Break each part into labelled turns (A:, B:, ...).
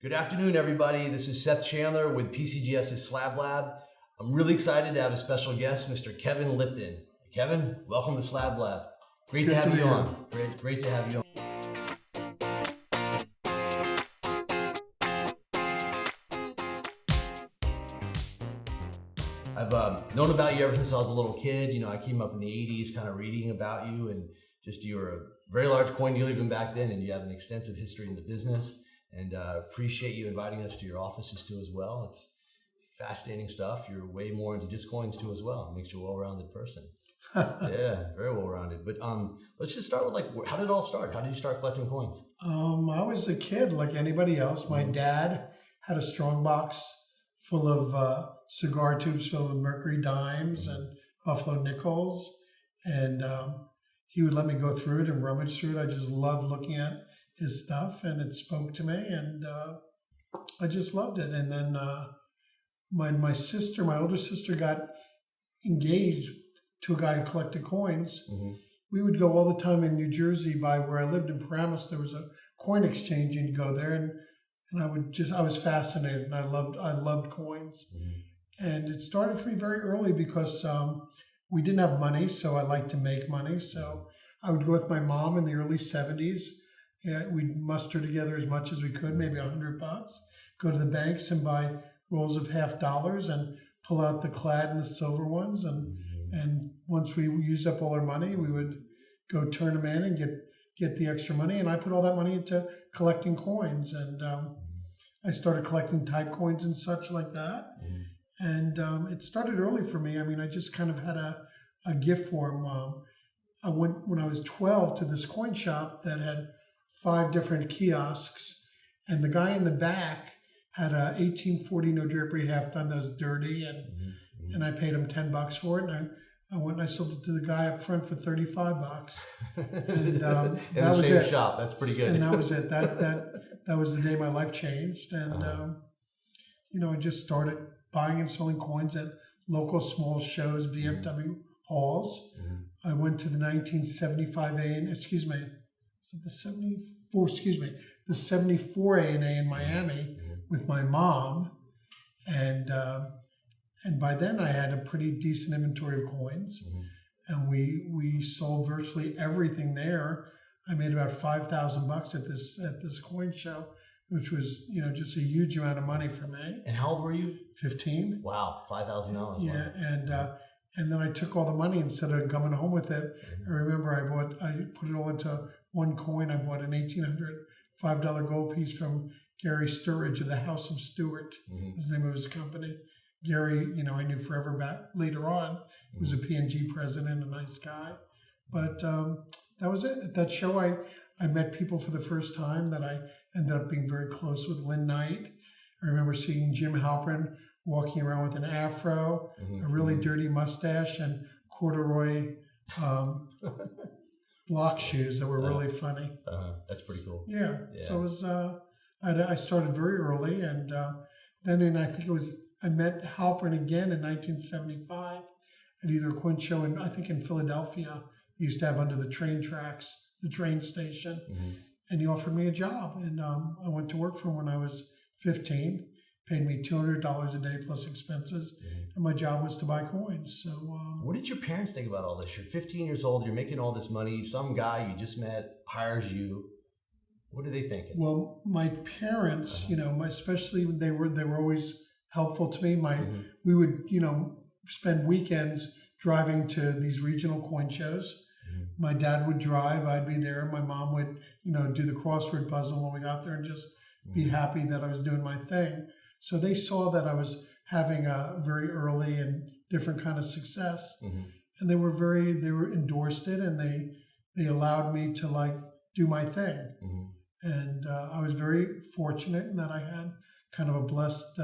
A: Good afternoon, everybody. This is Seth Chandler with PCGS's Slab Lab. I'm really excited to have a special guest, Mr. Kevin Lipton. Kevin, welcome to Slab Lab. Great to have you on. Great to have you on. I've known about you ever since I was a little kid. You know, I came up in the 80s kind of reading about you, and just you were a very large coin dealer even back then, and you have an extensive history in the business. And appreciate you inviting us to your offices too as well. It's fascinating stuff. You're way more into just coins too as well. It makes you a well-rounded person. Yeah, very well-rounded. But let's just start with how did it all start? How did you start collecting coins?
B: I was a kid like anybody else. My dad had a strong box full of cigar tubes filled with mercury dimes and buffalo nickels. And he would let me go through it and rummage through it. I just loved looking at his stuff, and it spoke to me, and I just loved it. And then my older sister got engaged to a guy who collected coins. We would go all the time in New Jersey by where I lived in Paramus. There was a coin exchange, and you'd go there, and I was fascinated, and I loved coins. And it started for me very early because we didn't have money, so I liked to make money. So I would go with my mom in the early 70s. Yeah, we'd muster together as much as we could, maybe $100, go to the banks and buy rolls of $50 and pull out the clad and the silver ones. And once we used up all our money, we would go turn them in and get the extra money. And I put all that money into collecting coins. And I started collecting type coins and such like that. And it started early for me. I mean, I just kind of had a gift for them. I went when I was 12 to this coin shop that had 5 different kiosks, and the guy in the back had a 1840 no drapery half done that was dirty, and I paid him $10 for it, and I went and I sold it to the guy up front for $35. And that was
A: the same
B: it.
A: Shop. That's pretty good.
B: And that was it. That was the day my life changed, and I just started buying and selling coins at local small shows, VFW halls. I went to the 1975 the 74 A&A in Miami with my mom, and by then I had a pretty decent inventory of coins, and we sold virtually everything there. I made about $5,000 at this coin show, which was just a huge amount of money for me.
A: And how old were you?
B: 15.
A: Wow, $5,000.
B: Yeah, and then I took all the money instead of coming home with it. I remember I put it all into one coin. I bought an $1,800 $5 gold piece from Gary Sturridge of the House of Stewart, is the name of his company. Gary, I knew forever back later on. He was a P&G president, a nice guy. But that was it. At that show, I met people for the first time that I ended up being very close with. Lynn Knight. I remember seeing Jim Halperin walking around with an afro, a really dirty mustache, and corduroy block shoes that were really funny.
A: That's pretty cool.
B: Yeah. So it was. I started very early, and then I met Halperin again in 1975 at either a coin show in Philadelphia. They used to have under the train tracks, the train station, and he offered me a job, and I went to work for him when I was 15. Paid me $200 a day plus expenses, and my job was to buy coins. So,
A: what did your parents think about all this? You're 15 years old. You're making all this money. Some guy you just met hires you. What are they thinking?
B: Well, my parents, especially they were always helpful to me. We would, spend weekends driving to these regional coin shows. My dad would drive. I'd be there. My mom would, do the crossword puzzle when we got there and just be happy that I was doing my thing. So they saw that I was having a very early and different kind of success, and they endorsed it, and they allowed me to do my thing. And I was very fortunate in that I had kind of a blessed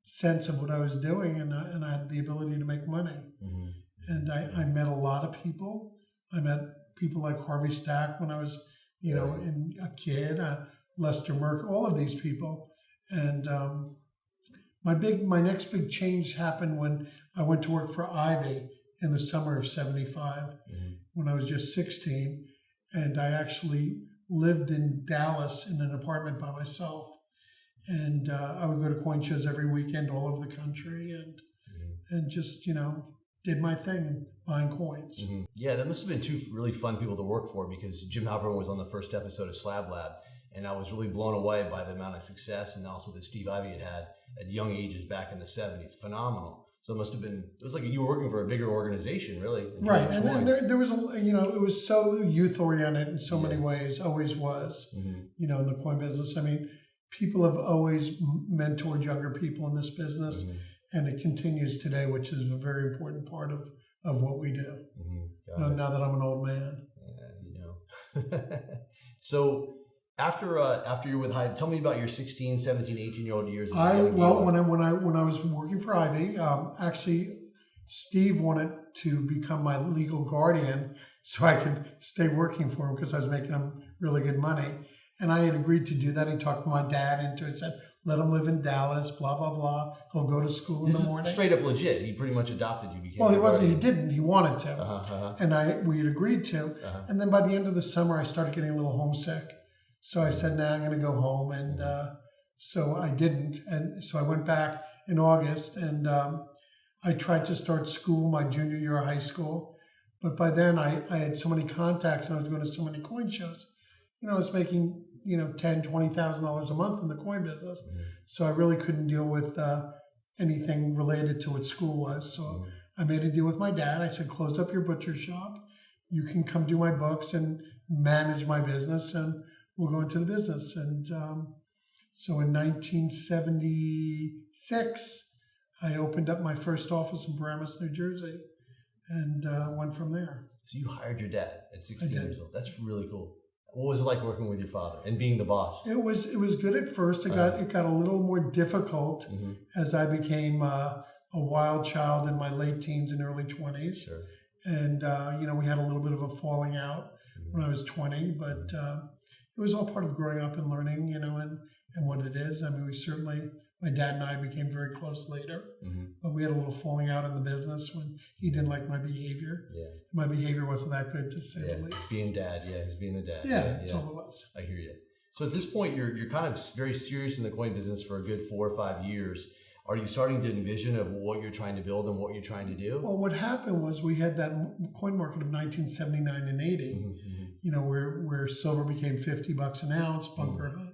B: sense of what I was doing, and I had the ability to make money. And I met a lot of people. I met people like Harvey Stack when I was, a kid, Lester Merck, all of these people. And my next big change happened when I went to work for Ivy in the summer of 75, when I was just 16. And I actually lived in Dallas in an apartment by myself. And I would go to coin shows every weekend all over the country and just, did my thing buying coins.
A: Yeah, that must have been two really fun people to work for, because Jim Halperin was on the first episode of Slab Lab, and I was really blown away by the amount of success and also that Steve Ivy had at young ages back in the 70s. Phenomenal. So it must have been, it was like you were working for a bigger organization, really.
B: Right, and there was it was so youth oriented in so many ways, always was, in the coin business. I mean, people have always mentored younger people in this business, and it continues today, which is a very important part of what we do. Now that I'm an old man.
A: So after you're with Ivy, tell me about your 16, 17, 18-year-old years.
B: When I was working for Ivy, actually, Steve wanted to become my legal guardian so I could stay working for him because I was making him really good money. And I had agreed to do that. He talked my dad into it, said, let him live in Dallas, blah, blah, blah. He'll go to school in the morning.
A: Straight up legit. He pretty much adopted you.
B: Well, he wasn't. He didn't. He wanted to. And we had agreed to. And then by the end of the summer, I started getting a little homesick. So I said, I'm going to go home. And so I didn't. And so I went back in August, and I tried to start school my junior year of high school. But by then, I had so many contacts, and I was going to so many coin shows. I was making, $10,000, $20,000 a month in the coin business. So I really couldn't deal with anything related to what school was. So I made a deal with my dad. I said, close up your butcher shop. You can come do my books and manage my business, and we'll go into the business. And so in 1976, I opened up my first office in Paramus, New Jersey, and went from there.
A: So you hired your dad at 16 years old. That's really cool. What was it like working with your father and being the boss?
B: It was good at first. It got a little more difficult as I became a wild child in my late teens and early 20s.
A: Sure. And
B: we had a little bit of a falling out when I was 20, but it was all part of growing up and learning, and what it is. I mean, my dad and I became very close later, but we had a little falling out in the business when he didn't like my behavior. Yeah. My behavior wasn't that good, to say the least.
A: Being dad, he's being a dad.
B: Yeah, that's all it was.
A: I hear you. So at this point, you're kind of very serious in the coin business for a good 4 or 5 years. Are you starting to envision of what you're trying to build and what you're trying to do?
B: Well, what happened was we had that coin market of 1979 and 80, where silver became $50 an ounce, bunker hunt.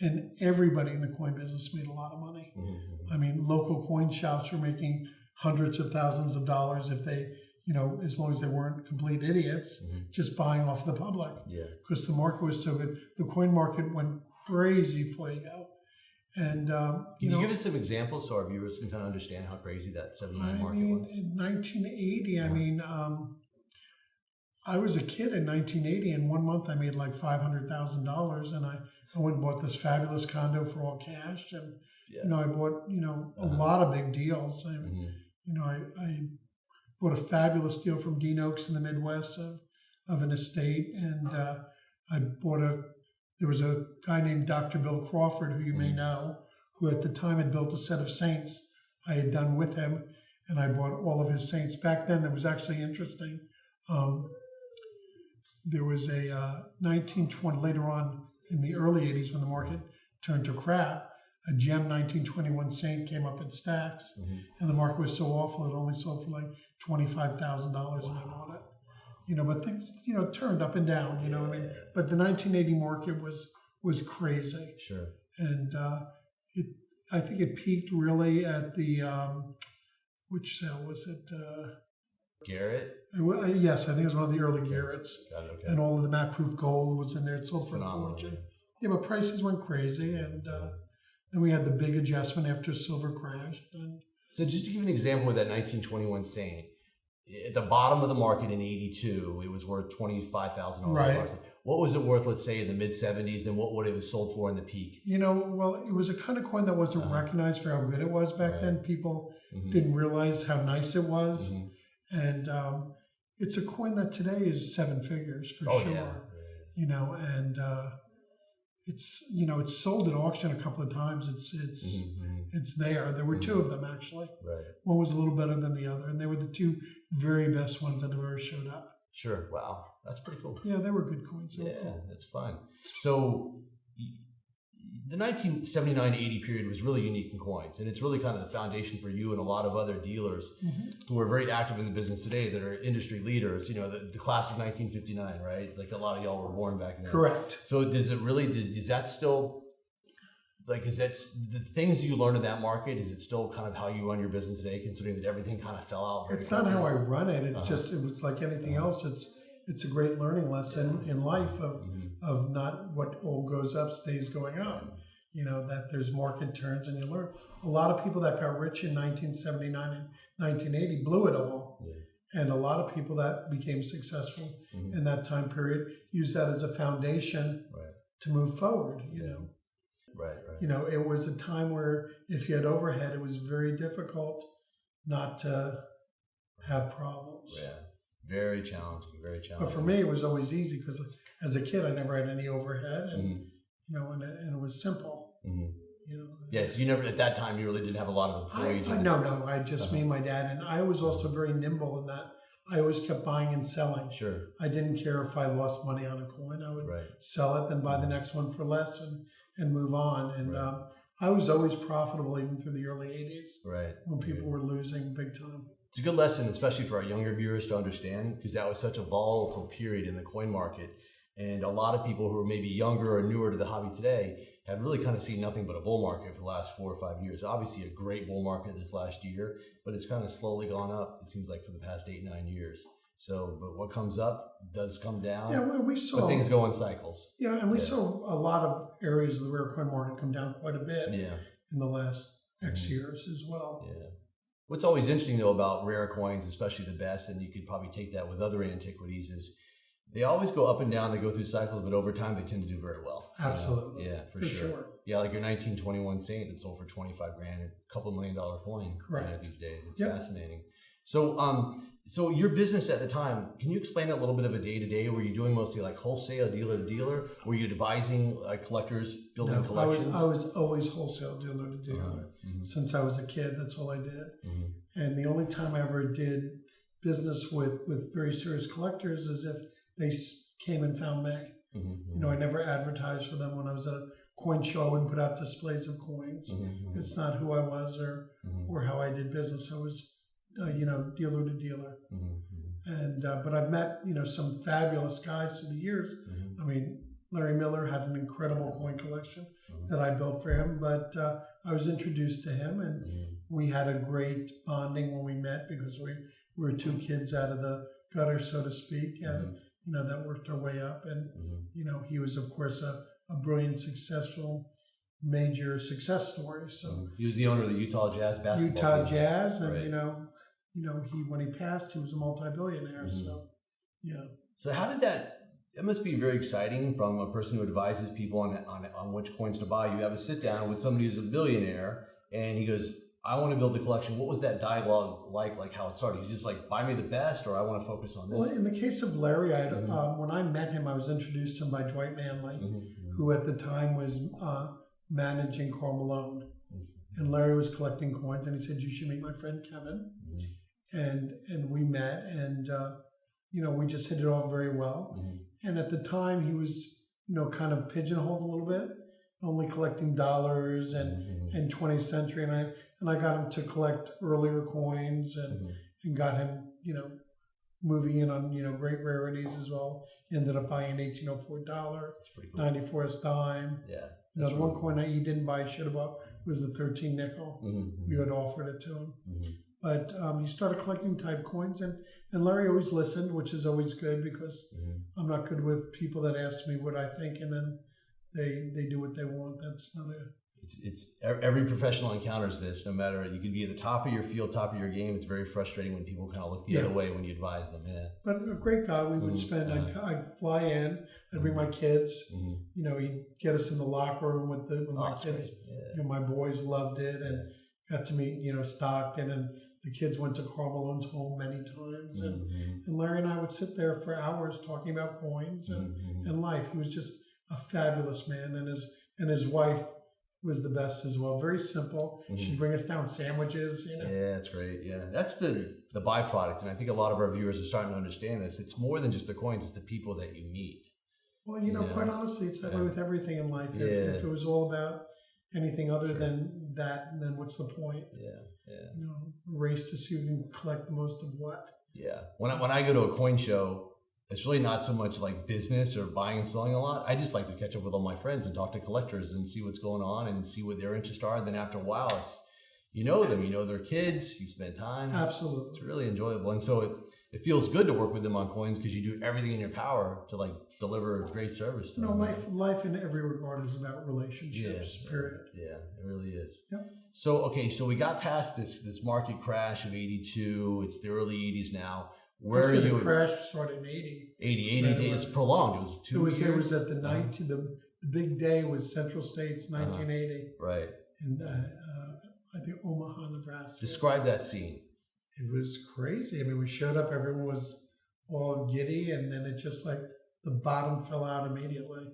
B: And everybody in the coin business made a lot of money. I mean, local coin shops were making hundreds of thousands of dollars if they, as long as they weren't complete idiots, just buying off the public. Yeah. Because the market was so good. The coin market went crazy fuego. And,
A: Can you give us some examples so our viewers can kind of understand how crazy that 79 market was?
B: In 1980, I was a kid in 1980, and 1 month I made like $500,000, and I went and bought this fabulous condo for all cash, and I bought a lot of big deals. I bought a fabulous deal from Dean Oaks in the Midwest of an estate, and there was a guy named Dr. Bill Crawford, who you may know, who at the time had built a set of saints I had done with him, and I bought all of his saints. Back then, that was actually interesting. There was a 1920, later on in the early 80s when the market turned to crap, a gem 1921 saint came up in stacks, and the market was so awful it only sold for like $25,000, and I bought it. But things, turned up and down, But the 1980 market was crazy. Sure. And I think it peaked really at the, which sale was it?
A: Garrett?
B: Yes, I think it was one of the early Garretts.
A: Got it, okay.
B: And all of the matte-proof gold was in there. It sold for a fortune. Yeah, but prices went crazy, and then we had the big adjustment after silver crashed. And
A: so just to give an example with that 1921 saint, at the bottom of the market in 82, it was worth $25,000.
B: Right.
A: What was it worth, let's say, in the mid-70s? Then what would it have sold for in the peak?
B: Well, it was a kind of coin that wasn't recognized for how good it was back then. People didn't realize how nice it was. And it's a coin that today is 7 figures for sure. Yeah. And it's it's sold at auction a couple of times. It's there. There were 2 of them actually. Right. One was a little better than the other, and they were the 2 very best ones that have ever showed up.
A: Sure. Wow, that's pretty cool.
B: Yeah, they were good coins.
A: Yeah, that's fun. So the 1979-80 period was really unique in coins, and it's really kind of the foundation for you and a lot of other dealers who are very active in the business today that are industry leaders. You know, the class of 1959, right? Like a lot of y'all were born back then.
B: Correct.
A: So is that still, like, is that the things you learned in that market, is it still kind of how you run your business today, considering that everything kind of fell out?
B: It's not how I run it. It's just, it was like anything else. It's a great learning lesson in life of not what all goes up stays going up. You know, that there's market turns and you learn. A lot of people that got rich in 1979 and 1980 blew it all. And a lot of people that became successful in that time period use that as a foundation to move forward, you know.
A: Right.
B: You know, it was a time where if you had overhead, it was very difficult not to have problems.
A: Yeah, very challenging, very challenging.
B: But for me, it was always easy because as a kid, I never had any overhead, and you know, and it was simple. You know.
A: Yeah, so you never at that time you really didn't have a lot of employees.
B: No, I just me and my dad, and I was also very nimble in that. I always kept buying and selling.
A: Sure.
B: I didn't care if I lost money on a coin. I would sell it, then buy the next one for less, and move on. And I was always profitable even through the early 80s.
A: Right.
B: When people were losing big time.
A: It's a good lesson, especially for our younger viewers to understand, because that was such a volatile period in the coin market. And a lot of people who are maybe younger or newer to the hobby today have really kind of seen nothing but a bull market for the last 4 or 5 years. Obviously a great bull market this last year, but it's kind of slowly gone up, it seems like, for the past 8-9 years. So, but what comes up does come down.
B: Yeah, we saw.
A: But things go in cycles.
B: Yeah, and we saw a lot of areas of the rare coin market come down quite a bit in the last X years as well.
A: Yeah. What's always interesting, though, about rare coins, especially the best, and you could probably take that with other antiquities, is they always go up and down. They go through cycles, but over time, they tend to do very well.
B: Absolutely.
A: You know? Yeah, for sure. Yeah, like your 1921 Saint that sold for $25 grand, a couple $1 million coin.
B: Correct.
A: You know, these days. It's fascinating. So your business at the time, can you explain a little bit of a day-to-day? Were you doing mostly like wholesale, dealer to dealer? Were you advising collectors building collections?
B: I was always wholesale, dealer to dealer. Since I was a kid, that's all I did. And the only time I ever did business with very serious collectors is if they came and found me. You know, I never advertised for them when I was at a coin show. I wouldn't put out displays of coins. It's not who I was or how I did business. I was you know, dealer to dealer. And but I've met, you know, some fabulous guys through the years. I mean, Larry Miller had an incredible coin collection that I built for him, but I was introduced to him, and we had a great bonding when we met because we were two kids out of the gutter, so to speak, and you know, that worked our way up. And you know, he was of course a brilliant, successful, major success story. So
A: he was the owner of the Utah Jazz basketball team.
B: Jazz, and you know, when he passed, he was a multi-billionaire. So, yeah.
A: So how did that must be very exciting from a person who advises people on which coins to buy. You have a sit down with somebody who's a billionaire, and he goes, I want to build the collection. What was that dialogue like how it started? He's just like, buy me the best, or I want to focus on this.
B: Well, in the case of Larry, when I met him, I was introduced to him by Dwight Manley, who at the time was managing Karl Malone. And Larry was collecting coins, and he said, you should meet my friend Kevin. And we met, and you know, we just hit it off very well. And at the time, he was, you know, kind of pigeonholed a little bit, only collecting dollars and 20th century, and I got him to collect earlier coins and got him, you know, moving in on, you know, great rarities as well. He ended up buying an 1804 dollar,
A: that's pretty cool.
B: 94's dime.
A: Yeah.
B: You know, the one coin that he didn't buy, should have bought, was the 13 nickel. We had offered it to him. But he started collecting type coins, and Larry always listened, which is always good because I'm not good with people that ask me what I think and then they do what they want. That's not a...
A: It's every professional encounters this, no matter, you could be at the top of your field, top of your game. It's very frustrating when people kind of look the other way when you advise them. Yeah.
B: But a great guy, we would spend, I'd fly in, I'd bring my kids, you know, he'd get us in the locker room with my kids. You know, my boys loved it and got to meet, you know, Stockton, and the kids went to Karl Malone's home many times. And Larry and I would sit there for hours talking about coins and life. He was just a fabulous man, and his wife was the best as well. Very simple. She'd bring us down sandwiches, you know.
A: Yeah, that's great. Yeah, that's the byproduct, and I think a lot of our viewers are starting to understand this. It's more than just the coins; it's the people that you meet.
B: Well, quite honestly, it's that way with everything in life.
A: Yeah.
B: If it was all about anything other than that, then what's the point?
A: Yeah.
B: Race to see who can collect the most of what.
A: Yeah. When I go to a coin show, it's really not so much like business or buying and selling a lot. I just like to catch up with all my friends and talk to collectors and see what's going on and see what their interests are. And then after a while, it's, you know them, you know their kids, you spend time.
B: Absolutely.
A: It's really enjoyable. And so it feels good to work with them on coins because you do everything in your power to like deliver great service to them.
B: Life in every regard is about relationships, period.
A: Yeah, it really is.
B: Yep.
A: So we got past this market crash of 82. It's the early 80s now. Where
B: Actually,
A: are you?
B: The crash started in 80.
A: 80 days. It's prolonged. It was 2 years.
B: It was at the big day was Central States, 1980.
A: Right.
B: In I think Omaha, Nebraska.
A: Describe that scene.
B: It was crazy. I mean, we showed up, everyone was all giddy, and then it just like the bottom fell out immediately.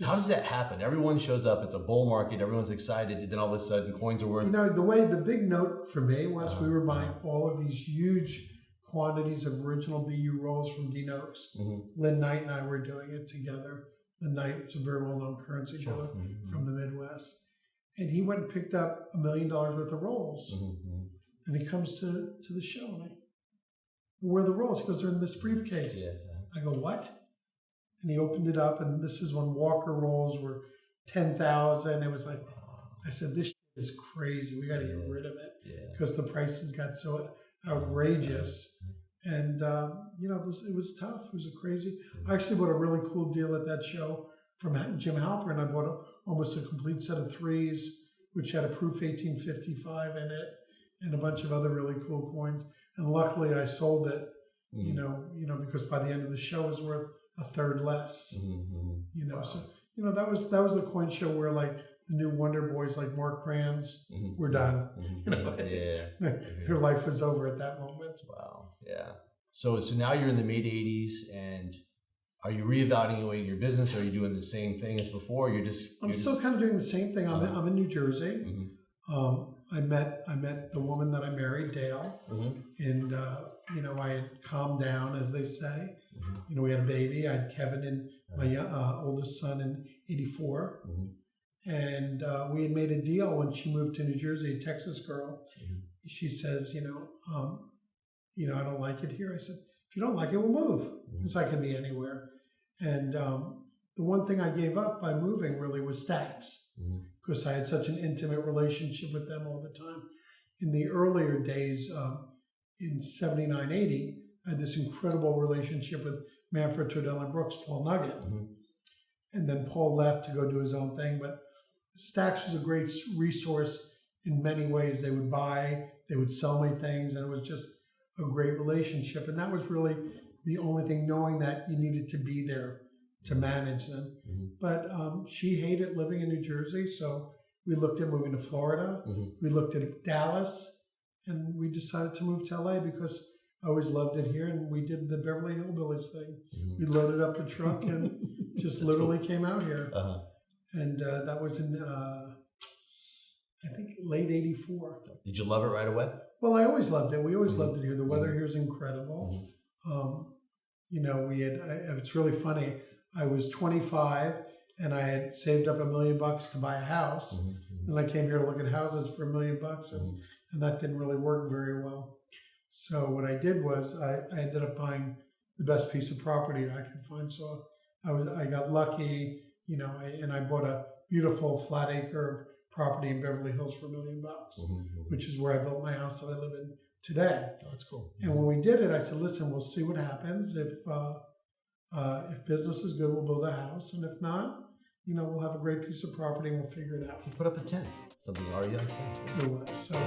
A: How does that happen? Everyone shows up, it's a bull market, everyone's excited, and then all of a sudden coins are worth...
B: The big note for me was we were buying all of these huge quantities of original BU rolls from Dean Oaks. Lynn Knight and I were doing it together. Lynn Knight's a very well-known currency dealer from the Midwest. And he went and picked up $1 million worth of rolls. And he comes to the show and where are the rolls? He goes, they're in this briefcase.
A: Yeah.
B: I go, what? And he opened it up, and this is when Walker rolls were 10,000. It was like, I said, this is crazy. We got to get rid of it because the prices got so outrageous. And, it was tough. It was a crazy. I actually bought a really cool deal at that show from Jim Halperin. I bought almost a complete set of threes, which had a proof 1855 in it and a bunch of other really cool coins. And luckily I sold it, because by the end of the show it was worth a third less. So that was the coin show where like the new Wonder Boys like Mark Kranz were done. Their life was over at that moment.
A: Wow. Yeah. So now you're in the mid 80s, and are you reevaluating your business? Or are you doing the same thing as before? I'm
B: still kind of doing the same thing. I'm in New Jersey. I met the woman that I married, Dale, and I had calmed down, as they say. We had a baby. I had Kevin and my oldest son in '84, and we had made a deal when she moved to New Jersey. A Texas girl. She says, I don't like it here. I said, if you don't like it, we'll move, because I can be anywhere. And the one thing I gave up by moving really was stacks, because I had such an intimate relationship with them all the time. In the earlier days, in 79, 80, I had this incredible relationship with Manfred Tordell and Brooks, Paul Nugget. And then Paul left to go do his own thing. But Stacks was a great resource in many ways. They would buy, they would sell me things, and it was just a great relationship. And that was really the only thing, knowing that you needed to be there to manage them. But she hated living in New Jersey, so we looked at moving to Florida. We looked at Dallas, and we decided to move to LA because I always loved it here, and we did the Beverly Hillbillies thing. We loaded up the truck and just literally came out here. And that was in, I think, late '84.
A: Did you love it right away?
B: Well, I always loved it. We always loved it here. The weather here is incredible. It's really funny. I was 25 and I had saved up $1 million to buy a house. Then I came here to look at houses for $1 million, and that didn't really work very well. So what I did was I ended up buying the best piece of property I could find. So I got lucky, and I bought a beautiful flat acre of property in Beverly Hills for $1 million, which is where I built my house that I live in today.
A: Oh, that's cool.
B: And when we did it, I said, listen, we'll see what happens. If business is good, we'll build a house. And if not, we'll have a great piece of property and we'll figure it out.
A: You put up a tent, something already on tent.
B: It was. So